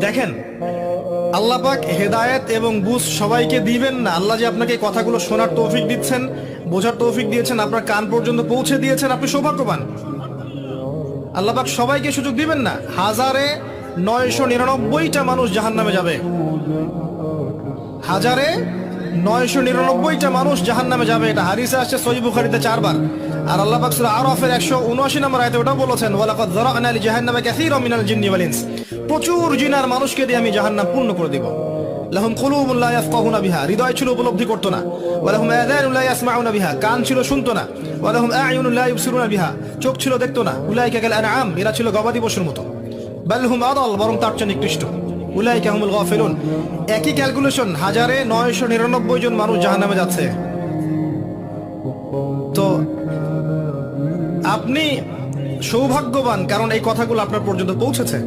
দেখেন, আল্লাহ পাক হেদায়েত এবং বুঝ সবাইকে দিবেন না। আল্লাহ যে আপনাকে এই কথাগুলো শোনার তৌফিক দিচ্ছেন, বোঝার তৌফিক দিয়েছেন, আপনার কান পর্যন্ত পৌঁছে দিয়েছেন, আপনি সৌভাগ্যবান। আল্লাহ পাক সবাইকে সুযোগ দিবেন না। 1999টা মানুষ জাহান্নামে যাবে, 1999টা মানুষ জাহান্নামে যাবে। এটা হাদিসে আসছে সহিহ বুখারীতে 4 বার। আর আল্লাহ পাক সূরা আরাফের 179 নম্বর আয়াতে ওটা বলেছেন, ওয়ালাকাদ যারা'না লিজাহান্নামা কাসীরাম মিনাল জিন্নি ওয়াল ইনস। প্রচুর জিন আর মানুষকে দিয়ে আমি জাহান্নাম পূর্ণ করে দেব। লাহুম কুলুবুন লা ইয়াফকাহুনা বিহা, হৃদয় ছিল উপলব্ধি করতো না। ওয়া লাহুম আযানুন লা ইয়াসমাউনা বিহা, কান ছিল শুনতো না। ওয়া লাহুম আ'য়ুনুন লা ইবসিরুনা বিহা, চোখ ছিল দেখতো না। উলাইকা কাল আনআম, এরা ছিল গবাদি পশুর মতো। বাল হুম আদাল, বরং তার চেয়ে নিকৃষ্ট। উলাইকা হুমুল গাফিলুন। একই ক্যালকুলেশন, 1999 জন মানুষ জাহান্নামে যাচ্ছে। তো আপনি সৌভাগ্যবান, কারণ এই কথাগুলো আপনার পর্যন্ত পৌঁছেছে।